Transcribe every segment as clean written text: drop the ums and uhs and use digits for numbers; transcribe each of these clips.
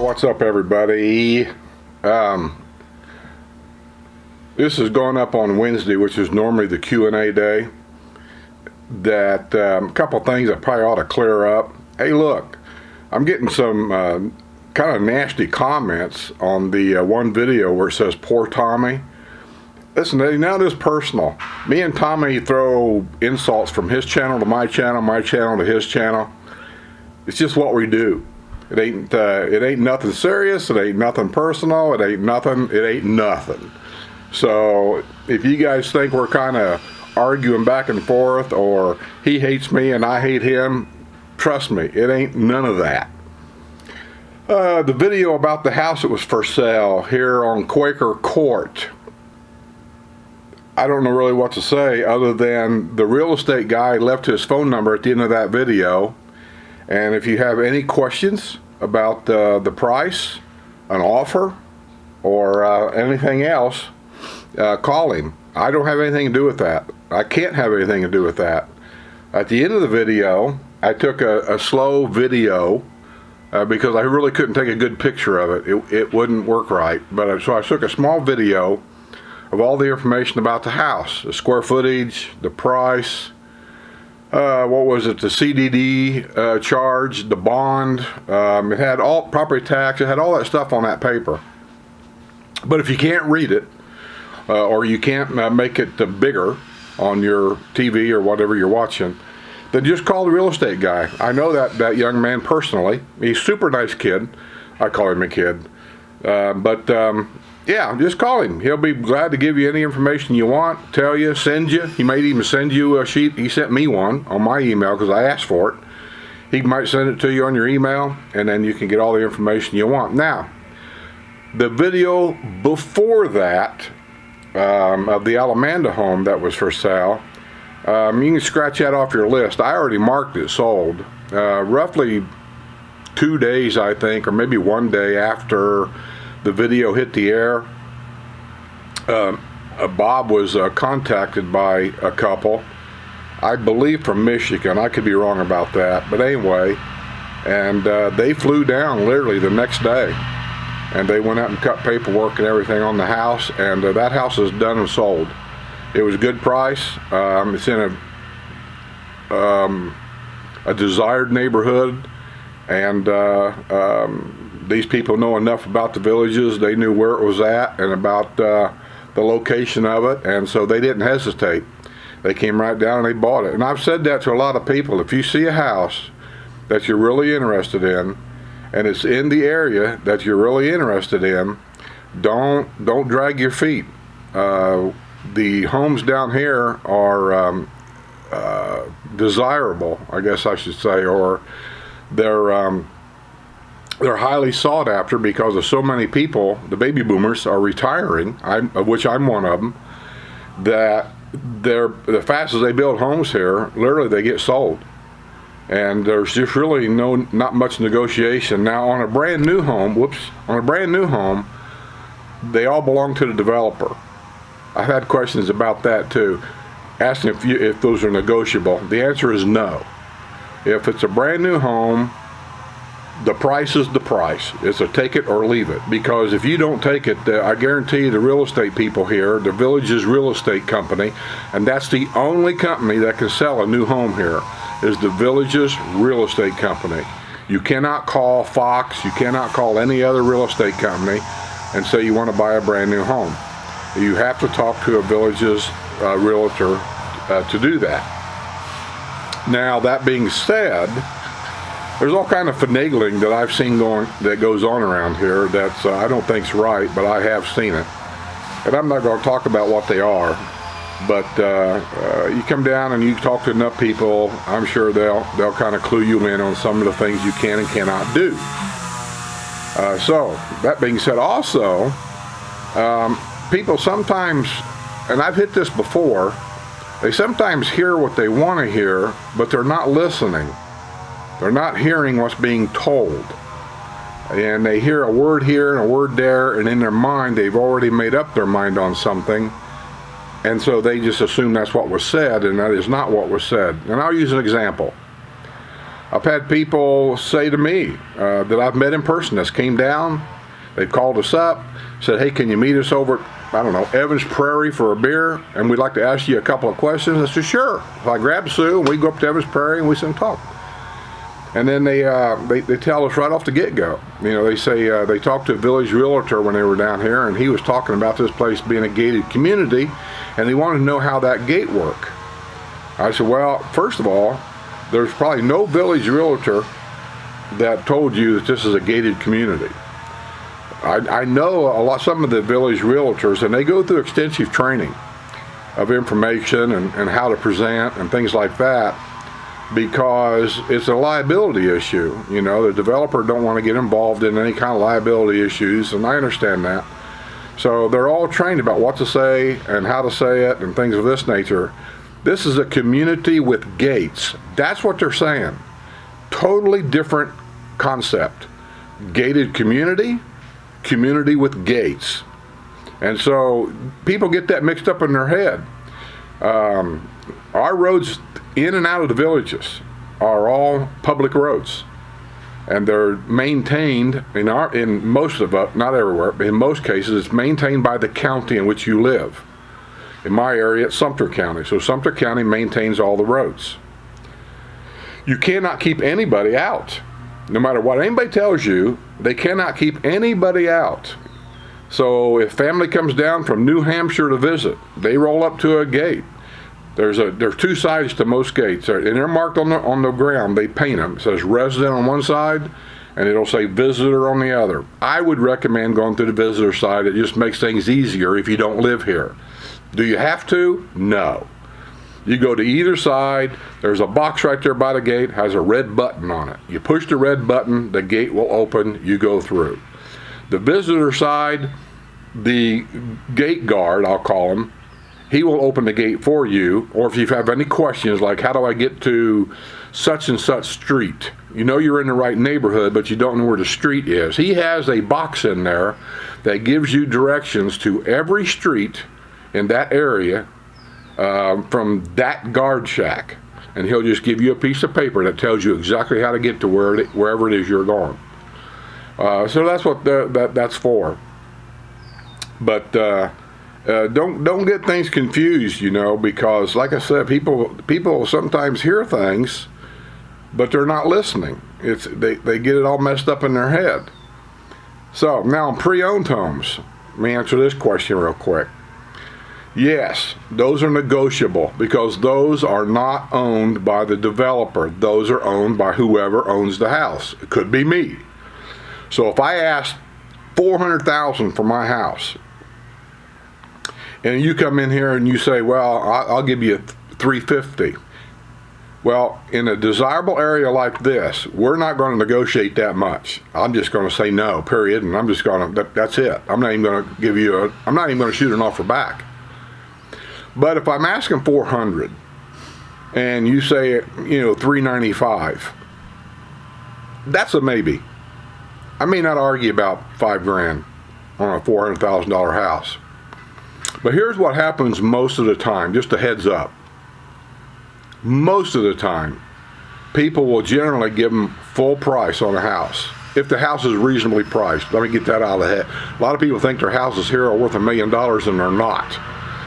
What's up, everybody? This is going up on Wednesday, which is normally the Q&A day. That a couple things I probably ought to clear up. Hey, look, I'm getting some kind of nasty comments on the one video where it says "Poor Tommy." Listen, now this is personal. Me and Tommy throw insults from his channel to my channel to his channel. It's just what we do. It ain't nothing serious. It ain't nothing personal. It ain't nothing. So if you guys think we're kind of arguing back and forth, or he hates me and I hate him, trust me, it ain't none of that. The video about the house that was for sale here on Quaker Court, I don't know really what to say other than the real estate guy left his phone number at the end of that video. And if you have any questions about the price, an offer, or anything else, call him. I don't have anything to do with that. I can't have anything to do with that. At the end of the video, I took a slow video because I really couldn't take a good picture of it. It wouldn't work right. But so I took a small video of all the information about the house, the square footage, the price, what was it, the CDD charge, the bond. It had all property tax. It had all that stuff on that paper. But if you can't read it, or you can't make it bigger on your TV or whatever you're watching, then just call the real estate guy. I know that young man personally. He's a super nice kid. I call him a kid. Yeah, just call him. He'll be glad to give you any information you want, tell you, send you. He might even send you a sheet. He sent me one on my email because I asked for it. He might send it to you on your email, and then you can get all the information you want. Now, the video before that, of the Alamanda home that was for sale, you can scratch that off your list. I already marked it sold. Roughly 2 days, I think, or maybe 1 day after the video hit the air, Bob was contacted by a couple, I believe from Michigan. I could be wrong about that, but anyway, and they flew down literally the next day, and they went out and cut paperwork and everything on the house, and that house is done and sold. It was a good price. It's in a desired neighborhood, and these people know enough about the villages. They knew where it was at and about the location of it, and so they didn't hesitate. They came right down and they bought it. And I've said that to a lot of people. If you see a house that you're really interested in, and it's in the area that you're really interested in, don't drag your feet. The homes down here are desirable, I guess I should say, or they're highly sought after because of so many people. The baby boomers are retiring, of which I'm one of them, that the fast as they build homes here, literally they get sold. And there's just really not much negotiation. Now on a brand new home, they all belong to the developer. I've had questions about that too, asking if those are negotiable. The answer is no. If it's a brand new home, the price is the price. It's a take it or leave it. Because if you don't take it, I guarantee you the real estate people here, the Village's real estate company, and that's the only company that can sell a new home here, is the Village's real estate company. You cannot call Fox, you cannot call any other real estate company and say you want to buy a brand new home. You have to talk to a Village's realtor to do that. Now, that being said, there's all kind of finagling that I've seen that goes on around here that's I don't think's right, but I have seen it. And I'm not going to talk about what they are, but you come down and you talk to enough people, I'm sure they'll kind of clue you in on some of the things you can and cannot do. So that being said, also people sometimes, and I've hit this before, they sometimes hear what they want to hear, but they're not listening. They're not hearing what's being told. And they hear a word here and a word there, and in their mind they've already made up their mind on something, And so they just assume that's what was said, and that is not what was said. And I'll use an example. I've had people say to me that I've met in person that's came down, they've called us up, said, hey, can you meet us over at, I don't know, Evans Prairie for a beer, and we'd like to ask you a couple of questions. I said, sure. So I grabbed Sue, and we go up to Evans Prairie, and we sit and talk. And then they tell us right off the get-go. You know, they say they talked to a village realtor when they were down here, and he was talking about this place being a gated community, and they wanted to know how that gate worked. I said, well, first of all, there's probably no village realtor that told you that this is a gated community. I know some of the village realtors, and they go through extensive training of information and how to present and things like that, because it's a liability issue. You know, the developer don't want to get involved in any kind of liability issues, and I understand that. So they're all trained about what to say and how to say it and things of this nature. This is a community with gates. That's what they're saying. Totally different concept. Gated community, community with gates. And so people get that mixed up in their head. Our roads in and out of the villages are all public roads. And they're maintained in most of it, not everywhere, but in most cases, it's maintained by the county in which you live. In my area, it's Sumter County. So Sumter County maintains all the roads. You cannot keep anybody out. No matter what anybody tells you, they cannot keep anybody out. So if family comes down from New Hampshire to visit, they roll up to a gate. There's two sides to most gates, and they're marked on the ground. They paint them. It says resident on one side, and it'll say visitor on the other. I would recommend going to the visitor side. It just makes things easier if you don't live here. Do you have to? No. You go to either side. There's a box right there by the gate, has a red button on it. You push the red button, the gate will open, you go through. The visitor side, the gate guard, I'll call him, he will open the gate for you, or if you have any questions like, how do I get to such and such street? You know you're in the right neighborhood, but you don't know where the street is. He has a box in there that gives you directions to every street in that area from that guard shack. And he'll just give you a piece of paper that tells you exactly how to get to wherever it is you're going. So that's what that's for. But don't get things confused, you know, because like I said, people sometimes hear things, but they're not listening. They get it all messed up in their head. So now on pre-owned homes, let me answer this question real quick. Yes, those are negotiable because those are not owned by the developer. Those are owned by whoever owns the house. It could be me. So if I ask $400,000 for my house, and you come in here and you say, well, I'll give you $350. Well, in a desirable area like this, we're not going to negotiate that much. I'm just going to say no, period, and I'm just going to, that's it. I'm not even going to shoot an offer back. But if I'm asking $400 and you say, you know, $395, that's a maybe. I may not argue about $5,000 on a $400,000 house. But here's what happens most of the time, just a heads up. Most of the time, people will generally give them full price on a house. If the house is reasonably priced. Let me get that out of the head. A lot of people think their houses here are worth $1 million and they're not.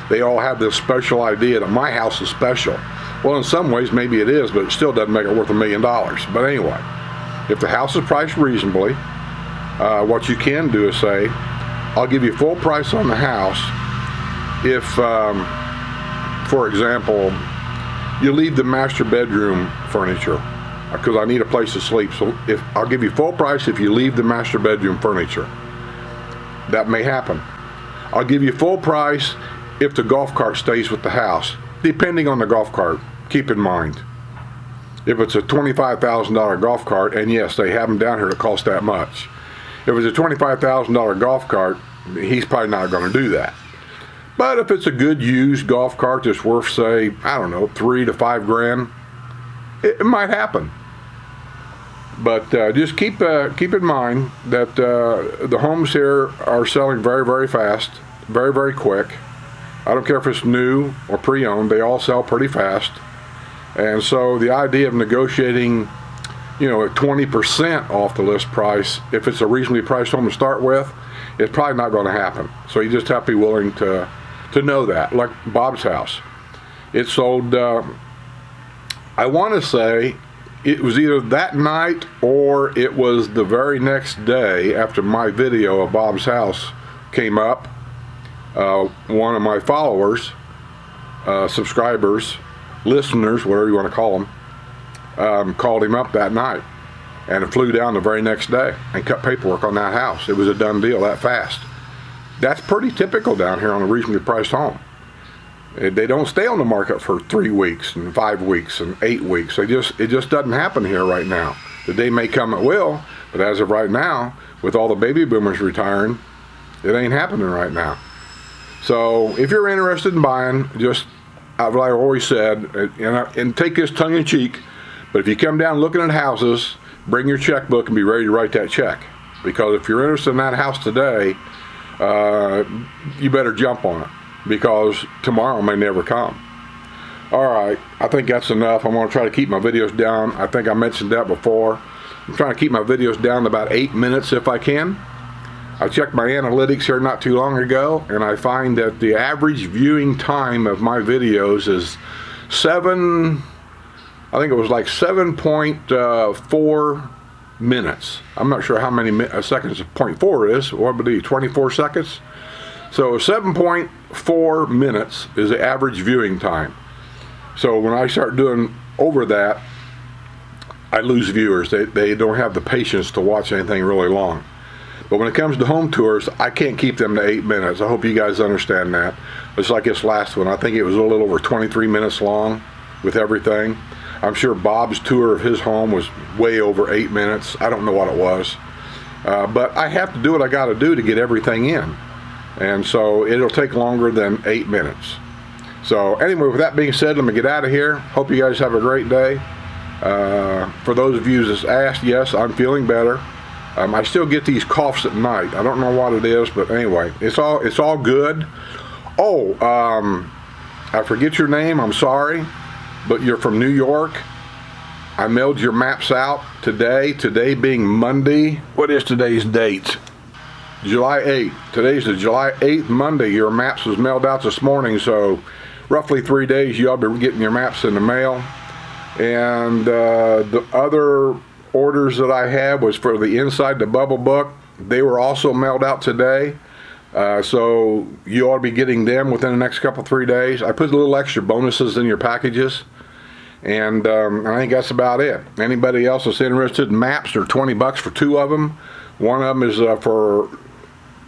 They all have this special idea that my house is special. Well, in some ways, maybe it is, but it still doesn't make it worth $1 million. But anyway, if the house is priced reasonably, what you can do is say, I'll give you full price on the house if, for example, you leave the master bedroom furniture, because I need a place to sleep. So I'll give you full price if you leave the master bedroom furniture. That may happen. I'll give you full price if the golf cart stays with the house, depending on the golf cart. Keep in mind, if it's a $25,000 golf cart, and yes, they have them down here that cost that much. If it's a $25,000 golf cart, he's probably not going to do that. But if it's a good used golf cart that's worth, say, I don't know, $3,000 to $5,000, it might happen. But just keep in mind that the homes here are selling very, very fast, very, very quick. I don't care if it's new or pre-owned, they all sell pretty fast. And so the idea of negotiating, at 20% off the list price, if it's a reasonably priced home to start with, it's probably not going to happen. So you just have to be willing to know that. Like Bob's house, it sold, I want to say it was either that night or it was the very next day after my video of Bob's house came up. One of my followers, subscribers, listeners, whatever you want to call them, called him up that night and flew down the very next day and cut paperwork on that house. It was a done deal that fast. That's pretty typical down here on a reasonably priced home. They don't stay on the market for 3 weeks and 5 weeks and 8 weeks. It just doesn't happen here right now. The day may come it will, but as of right now, with all the baby boomers retiring, it ain't happening right now. So if you're interested in buying, just like I always said, and take this tongue in cheek, but if you come down looking at houses, bring your checkbook and be ready to write that check. Because if you're interested in that house today, you better jump on it, because tomorrow may never come. All right, I think that's enough. I'm going to try to keep my videos down. I think I mentioned that before. I'm trying to keep my videos down to about 8 minutes if I can. I checked my analytics here not too long ago, and I find that the average viewing time of my videos is 7.4 minutes. I'm not sure how many seconds 0.4 is. What would it be, 24 seconds? So 7.4 minutes is the average viewing time. So when I start doing over that, I lose viewers. They don't have the patience to watch anything really long. But when it comes to home tours, I can't keep them to 8 minutes. I hope you guys understand that. It's like this last one. I think it was a little over 23 minutes long with everything. I'm sure Bob's tour of his home was way over 8 minutes. I don't know what it was. But I have to do what I got to do to get everything in. And so it'll take longer than 8 minutes. So anyway, with that being said, let me get out of here. Hope you guys have a great day. For those of you that's asked, yes, I'm feeling better. I still get these coughs at night. I don't know what it is, but anyway, it's all good. Oh, I forget your name. I'm sorry, but you're from New York. I mailed your maps out today. Today being Monday. What is today's date? July 8th. Today's the July 8th, Monday. Your maps was mailed out this morning, so roughly 3 days you'll be getting your maps in the mail. And the other orders that I had was for the Inside the Bubble book. They were also mailed out today, so you ought to be getting them within the next couple 3 days. I put a little extra bonuses in your packages, and I think that's about it. Anybody else that's interested in maps, they're $20 for 2 of them. One of them is for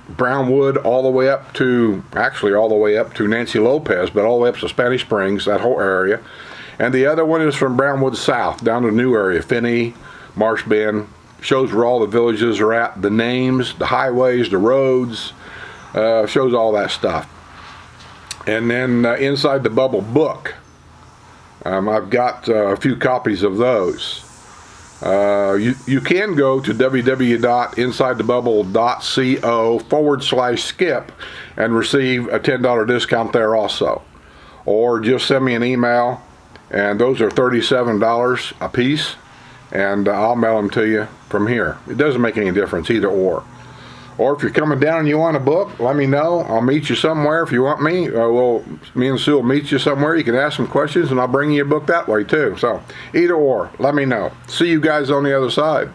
Brownwood all the way up to Nancy Lopez, but all the way up to Spanish Springs, that whole area. And the other one is from Brownwood South down to the new area, Finney, Marsh Bend. Shows where all the villages are at, the names, the highways, the roads, shows all that stuff. And then Inside the Bubble book, I've got a few copies of those. You can go to www.insidethebubble.co/skip and receive a $10 discount there also. Or just send me an email, and those are $37 a piece, and I'll mail them to you from here. It doesn't make any difference, either or. Or if you're coming down and you want a book, let me know. I'll meet you somewhere if you want me. Me and Sue will meet you somewhere. You can ask some questions, and I'll bring you a book that way too. So either or, let me know. See you guys on the other side.